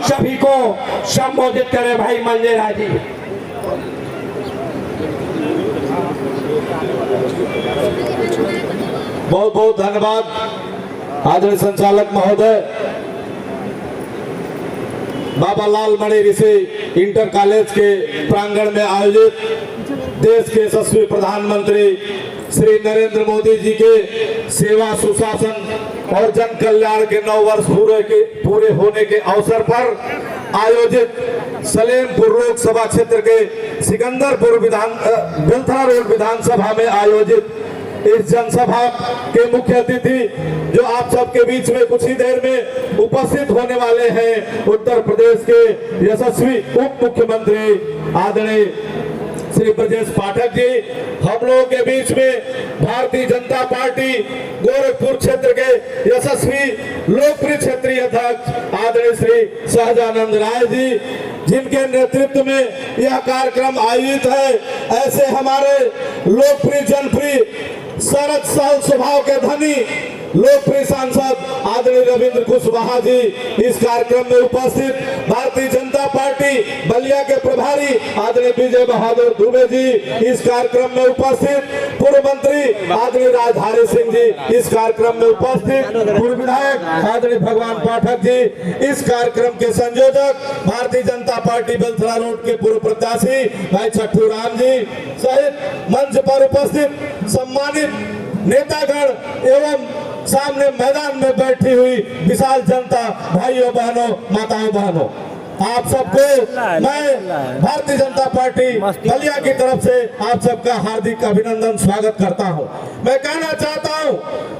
सभी को संबोधित करें भाई मंजेरा जी। बहुत बहुत धन्यवाद आदरणीय संचालक महोदय। बाबा लाल मणि ऋषि इंटर कॉलेज के प्रांगण में आयोजित देश के यशस्वी प्रधानमंत्री श्री नरेंद्र मोदी जी के सेवा सुशासन और जन कल्याण के 9 वर्ष पूरे होने के अवसर पर आयोजित सलेमपुर लोकसभा क्षेत्र के सिकंदरपुर बेलथरा रोड विधानसभा में आयोजित इस जनसभा के मुख्य अतिथि जो आप सबके बीच में कुछ ही देर में उपस्थित होने वाले हैं, उत्तर प्रदेश के यशस्वी उप मुख्यमंत्री आदरणीय श्री ब्रजेश पाठक जी, हम लोगों के बीच में भारतीय जनता पार्टी गोरखपुर क्षेत्र के यशस्वी लोकप्रिय क्षेत्रीय अध्यक्ष आदरणीय श्री सहजानंद राय जी, जिनके नेतृत्व में यह कार्यक्रम आयोजित है। ऐसे हमारे लोकप्रिय जनप्रिय सरल सरल स्वभाव के धनी लोकप्रिय सांसद आदरणीय रविंद्र कुशवाहा जी इस कार्यक्रम में उपस्थित, भारतीय जनता पार्टी बलिया के प्रभारी आदरणीय विजय बहादुर दुबे जी इस कार्यक्रम में उपस्थित, पूर्व मंत्री आदरणीय राजधारी सिंह जी इस कार्यक्रम में उपस्थित, पूर्व विधायक आदरणीय भगवान पाठक जी, इस कार्यक्रम के संयोजक भारतीय जनता पार्टी बेलथरा रोड के पूर्व प्रत्याशी भाई छट्टू राम जी सहित मंच पर उपस्थित सम्मानित नेतागण एवं सामने मैदान में बैठी हुई विशाल जनता, भाइयों बहनों माताओं बहनों, आप सबको मैं भारतीय जनता पार्टी बलिया की तरफ से आप सबका हार्दिक अभिनंदन स्वागत करता हूं। मैं कहना चाहता हूं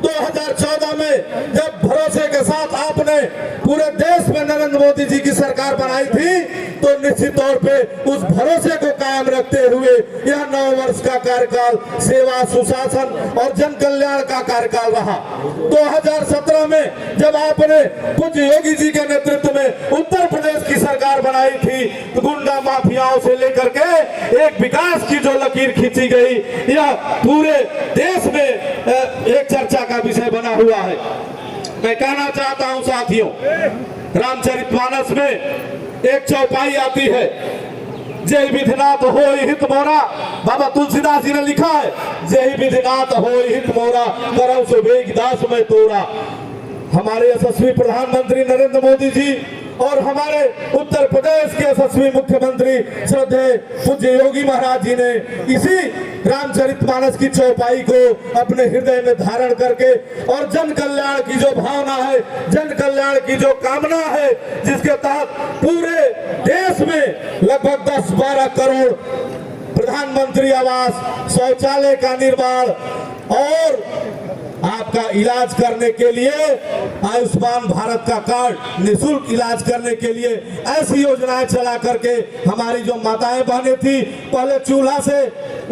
2014 में जब भरोसे के साथ आपने पूरे देश में नरेंद्र मोदी जी की सरकार बनाई थी तो निश्चित तौर पे उस भरोसे को कायम रखते हुए यह 9 वर्ष का कार्यकाल सेवा सुशासन और जन कल्याण का कार्यकाल रहा। 2017 में जब आपने पूज्य योगी जी के नेतृत्व में उत्तर प्रदेश की सरकार बनाई थी तो गुंडा माफियाओं से लेकर के एक विकास की जो लकीर खींची गई यह पूरे देश में एक चर्चा का विषय बना हुआ है। मैं कहना चाहता हूं साथियों, रामचरितमानस में एक चौपाई आती है, जय विधिनाथ होय हित मोरा, बाबा तुलसीदास जी ने लिखा है, जय विधिनाथ होय हित मोरा करम सो वेगदास में तोरा। हमारे यशस्वी प्रधानमंत्री नरेंद्र मोदी जी और हमारे उत्तर प्रदेश के यशस्वी मुख्यमंत्री श्रद्धेय पूज्य योगी महाराज जी ने इसी रामचरितमानस की चौपाई को अपने हृदय में धारण करके और जन कल्याण की जो भावना है, जन कल्याण की जो कामना है, जिसके तहत पूरे देश में लगभग 10-12 करोड़ प्रधानमंत्री आवास, शौचालय का निर्माण और आपका इलाज करने के लिए आयुष्मान भारत का कार्ड, निःशुल्क इलाज करने के लिए ऐसी योजनाएं चला करके हमारी जो माताएं बहनें थी, पहले चूल्हा से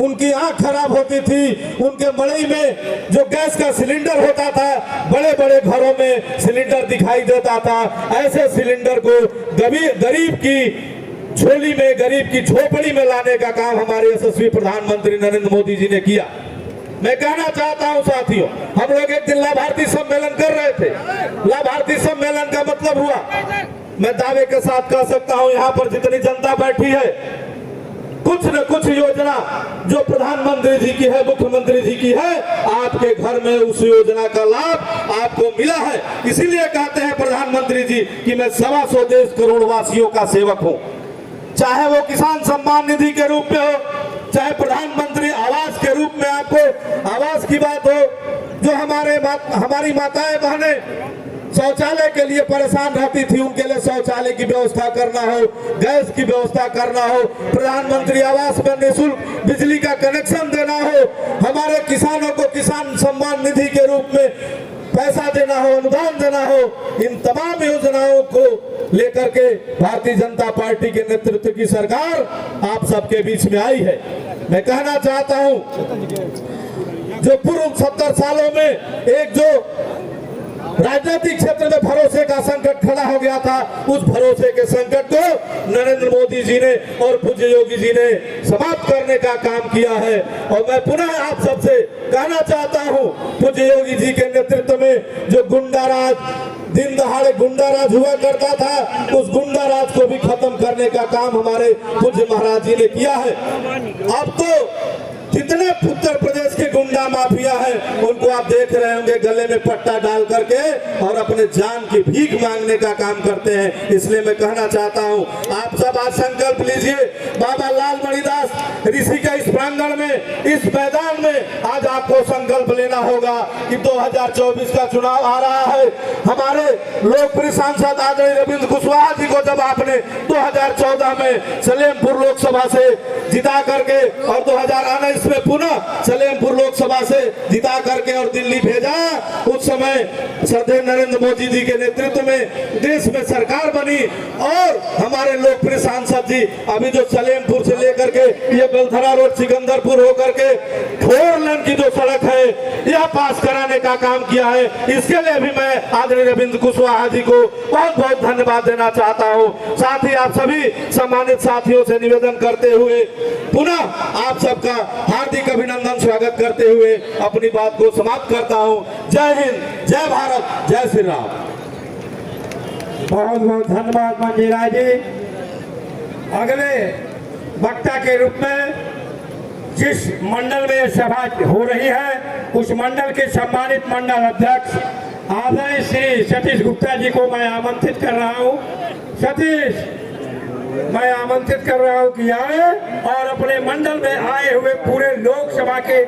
उनकी आंख खराब होती थी, उनके मड़ई में जो गैस का सिलेंडर होता था, बड़े बड़े घरों में सिलेंडर दिखाई देता था, ऐसे सिलेंडर को गरीब की झोली में, गरीब की झोपड़ी में लाने का काम हमारे यशस्वी प्रधानमंत्री नरेंद्र मोदी जी ने किया। मैं कहना चाहता हूं साथियों, हम लोग एक दिन लाभार्थी सम्मेलन कर रहे थे। लाभार्थी सम्मेलन का मतलब हुआ, मैं दावे के साथ कह सकता हूं यहाँ पर जितनी जनता बैठी है, कुछ न कुछ योजना जो प्रधानमंत्री जी की है, मुख्यमंत्री जी की है, आपके घर में उस योजना का लाभ आपको मिला है। इसीलिए कहते हैं प्रधानमंत्री जी कि मैं 125 देश करोड़ वासियों का सेवक हूँ, चाहे वो किसान सम्मान निधि के रूप में हो, चाहे प्रधानमंत्री आवास के रूप में आपको आवास की बात हो, जो हमारी माताएं बहनें शौचालय के लिए परेशान रहती थी, उनके लिए शौचालय की व्यवस्था करना हो, गैस की व्यवस्था करना हो, प्रधानमंत्री आवास में निःशुल्क बिजली का कनेक्शन देना हो, हमारे किसानों को किसान सम्मान निधि के रूप में पैसा देना हो, अनुदान देना हो, इन तमाम योजनाओं को लेकर के भारतीय जनता पार्टी के नेतृत्व की सरकार आप सबके बीच में आई है। मैं कहना चाहता हूं, जो पूर्व 70 सालों में एक जो राजनीतिक क्षेत्र में भरोसे का संकट खड़ा हो गया था, उस भरोसे के संकट को नरेंद्र मोदी जी ने और पूज्य योगी जी ने समाप्त करने का काम किया है। और मैं पुनः आप सबसे कहना चाहता हूं, पूज्य योगी जी के नेतृत्व में जो गुंडाराज, दिन दहाड़े गुंडाराज हुआ करता था, उस गुंडाराज को भी खत्म करने का काम हमारे पूज्य महाराज जी ने किया है। अब तो जितने उत्तर प्रदेश के गुंडा माफिया हैं, उनको आप देख रहे होंगे गले में पट्टा डाल करके और अपने जान की भीख मांगने का काम करते हैं। इसलिए मैं कहना चाहता हूं, आप सब आज संकल्प लीजिए, बाबा लाल मणिदास ऋषि के इस प्रांगण में, इस मैदान में आज आपको संकल्प लेना होगा कि 2024 का चुनाव आ रहा है। हमारे लोकप्रिय सांसद आदरणीय रविंद्र कुशवाहा जी को जब आपने 2014 में सलेमपुर लोकसभा से जिता करके और 2019 में पुनः सलेमपुर लोकसभा से जिता करके और दिल्ली भेजा, उस समय श्रद्धेय नरेंद्र मोदी जी के नेतृत्व में देश में सरकार बनी और हमारे लोकप्रिय सांसद जी अभी जो सलेमपुर से लेकर के ये बेलथरा रोड सिकंदरपुर होकर के 4 लेन की जो सड़क है यह पास कराने का काम किया है। इसके लिए भी मैं आदरणीय रविंद्र कुशवाहा जी को बहुत बहुत धन्यवाद देना चाहता हूँ। साथ ही आप सभी सम्मानित साथियों से निवेदन करते हुए पुनः आप सबका हार्दिक अभिनंदन स्वागत करते हुए अपनी बात को समाप्त करता हूं। जय हिंद, जय भारत, जय श्री राम। बहुत बहुत धन्यवाद मंजीरा जी। अगले वक्ता के रूप में जिस मंडल में यह सभा हो रही है, उस मंडल के सम्मानित मंडल अध्यक्ष आदरणीय श्री सतीश गुप्ता जी को मैं आमंत्रित कर रहा हूं। सतीश, मैं आमंत्रित कर रहा हूं कि आए और अपने मंडल में आए हुए पूरे लोकसभा के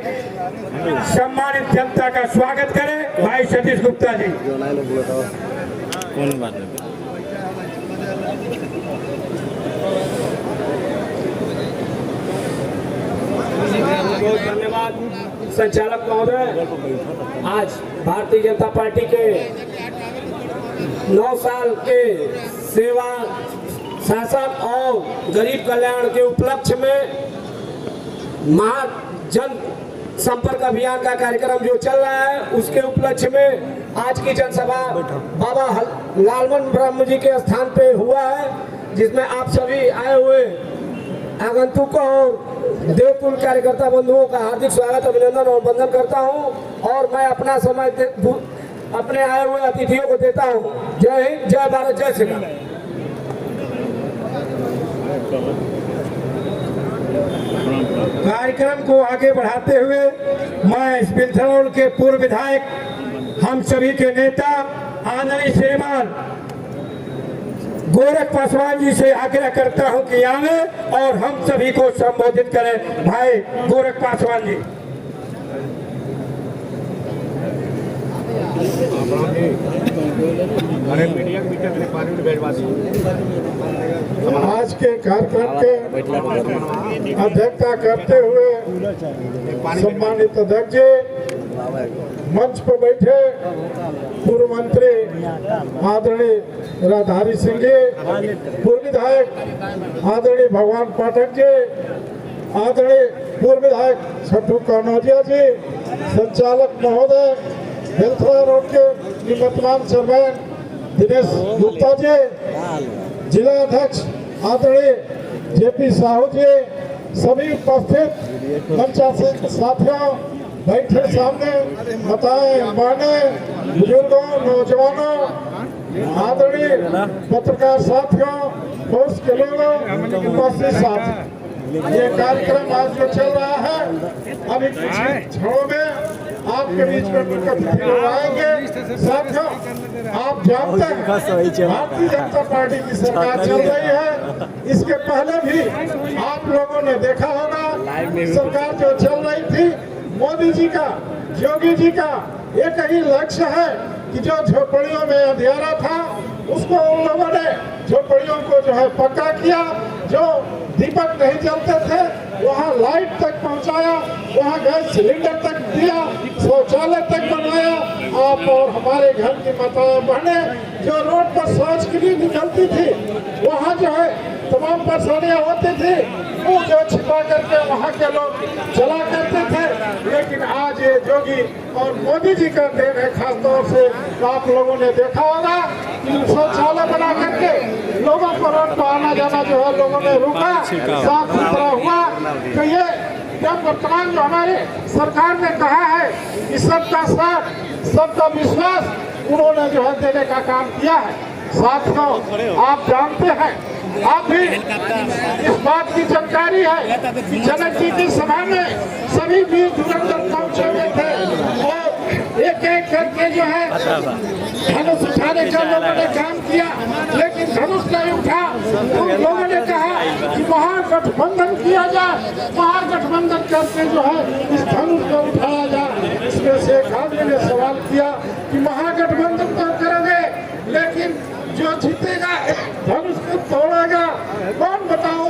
सम्मानित जनता का स्वागत करें। भाई सतीश गुप्ता जी। कौन बात है? बहुत धन्यवाद संचालक महोदय। आज भारतीय जनता पार्टी के 9 साल के सेवा, शासन और गरीब कल्याण के उपलक्ष्य में महाजन संपर्क अभियान का कार्यक्रम जो चल रहा है, उसके उपलक्ष्य में आज की जनसभा बाबा लालमन ब्रह्म जी के स्थान पे हुआ है, जिसमें आप सभी आए हुए आगंतुकों और देवतुल कार्यकर्ता बंधुओं का हार्दिक स्वागत, अभिनंदन और वंदन करता हूं। और मैं अपना समय अपने आए हुए अतिथियों को देता हूं। जय हिंद, जय भारत, जय श्री राम। कार्यक्रम को आगे बढ़ाते हुए मैं इस बिलथरौल के पूर्व विधायक, हम सभी के नेता आदरणीय श्रीमान गोरख पासवान जी से आग्रह करता हूं कि आवे और हम सभी को संबोधित करें। भाई गोरख पासवान जी। आज के कार्यक्रम के अध्यक्षता करते हुए सम्मानित अध्यक्ष जी, मंच पर बैठे पूर्व मंत्री आदरणीय राधारी सिंह जी, पूर्व विधायक आदरणीय भगवान पाठक जी, आदरणीय पूर्व विधायक छठू कनौजिया जी, संचालक महोदय, बेलथरा रोड के निवर्तमान चेयरमैन दिनेश गुप्ता जी, जिला अध्यक्ष आदरणीय जेपी साहू जी, सभी उपस्थित मंचासीन साथियों, बैठे सामने माताएं, बहनें, बुजुर्गों, नौजवानों, आदरणीय पत्रकार साथियों, फोर्स के लोगों, उपस्थित साथी, ये कार्यक्रम आज जो चल रहा है, अभी कुछ क्षणों में आपके बीच में कुछ अतिथि लोग आएंगे। साथियों, आप जानते हैं भारतीय जनता पार्टी की सरकार चल रही है। इसके पहले भी आप लोगों ने देखा होगा, सरकार जो चल रही थी, मोदी जी का, योगी जी का एक ही लक्ष्य है कि जो झोपड़ियों में अंधेरा था, उसको उन लोगों ने झोपड़ियों को जो है पक्का किया, जो दीपक नहीं जलते थे वहाँ लाइट तक पहुँचाया, वहाँ गैस सिलेंडर तक दिया, शौचालय तक बनाया। आप और हमारे घर की माताएं बहनें जो रोड पर शौच के लिए निकलती थी, वहाँ जो है तमाम परेशानियाँ होती थी, वो जो छिपा करके वहाँ के लोग चला करते थे। लेकिन आज ये जो योगी और मोदी जी का देन है। खासतौर से आप लोगों ने देखा होगा कि शौचालय बना करके लोगों को रोड पर आना जाना जो है लोगों ने रोका, साफ सुथरा हुआ। तो ये जब वर्तमान जो हमारे सरकार ने कहा है कि सबका साथ सबका विश्वास उन्होंने जो है देने का काम किया है। साथियों, आप जानते हैं, आप भी इस बात की जानकारी है कि जनक जी की सभा में सभी वीर धुरंधर पहुंचे हुए थे और एक एक करके जो है धनुष उठाने का लोगों ने काम किया, लेकिन धनुष नहीं उठा। उन लोगों ने कहा कि महागठबंधन किया जाए, महागठबंधन करके जो है इस धनुष को उठाया जाए। इसमें से एक आदमी ने सवाल किया कि महागठबंधन तो करोगे, लेकिन जो जीतेगा धनुष को तोड़ेगा कौन, बताओ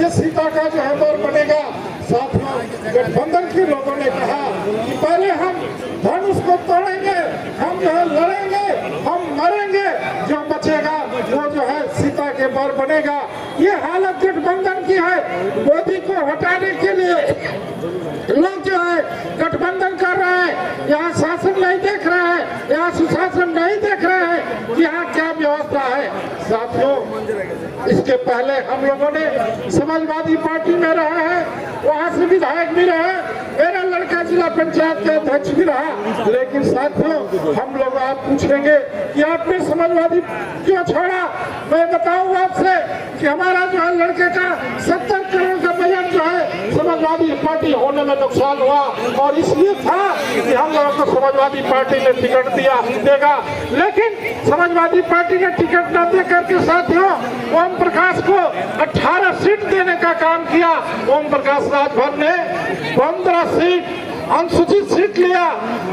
ये सीता का जो है बर बनेगा। साथियों, गठबंधन के लोगों ने कहा कि पहले हम धनुष को तोड़ेंगे, हम जो है लड़ेंगे, हम मरेंगे, जो बचेगा वो जो है सीता के बर बनेगा। ये हालत गठबंधन की है। मोदी को हटाने के लिए लोग जो है गठबंधन कर रहे हैं, यहाँ शासन नहीं देख रहे हैं, यहाँ सुशासन नहीं देख रहे हैं, यहाँ क्या व्यवस्था है। साथियों, इसके पहले हम लोगों ने समाजवादी पार्टी में रहे हैं, वहाँ से विधायक भी रहे, मेरा लड़का जिला पंचायत के अध्यक्ष भी रहा। लेकिन साथियों, हम लोग आप पूछेंगे कि आपने समाजवादी क्यों छोड़ा। मैं बताऊँ आपसे कि हमारा जो है लड़के का 70 करोड़ का बजट जो है समाजवादी पार्टी होने में नुकसान हुआ, और इसलिए था कि हम लोगों को समाजवादी पार्टी ने टिकट देगा, लेकिन समाजवादी पार्टी ने टिकट न दे करके साथियों ओम प्रकाश को 18 सीट देने का काम किया। ओम प्रकाश राजभर ने 15 सीट अनुसूचित सीट लिया,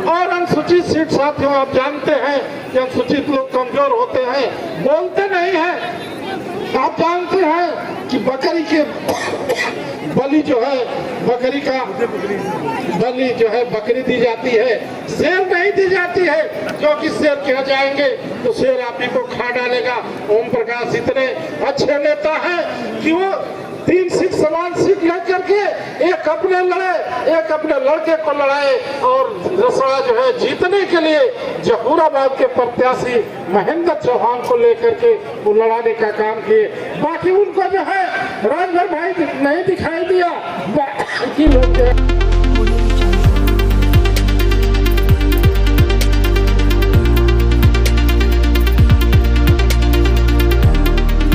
और अनुसूचित सीट साथियों आप जानते हैं कि अनुसूचित लोग कमजोर होते हैं, बोलते नहीं हैं। आप जानते हैं कि बकरी के बलि जो है, बकरी का बलि जो है बकरी दी जाती है, शेर नहीं दी जाती है, क्योंकि शेर कह जाएंगे तो शेर आप ही को खा डालेगा। ओम प्रकाश इतने अच्छे नेता हैं कि वो 3 सीट समान सीट लेकर के एक अपने लड़े, एक अपने लड़के को लड़ाए, और रसड़ा जो है जीतने के लिए जहूराबाद के प्रत्याशी महेंद्र चौहान को लेकर के वो लड़ाने का काम किए। बाकी उनको जो है राजभर भाई नहीं दिखाई दिया, बाकी लोग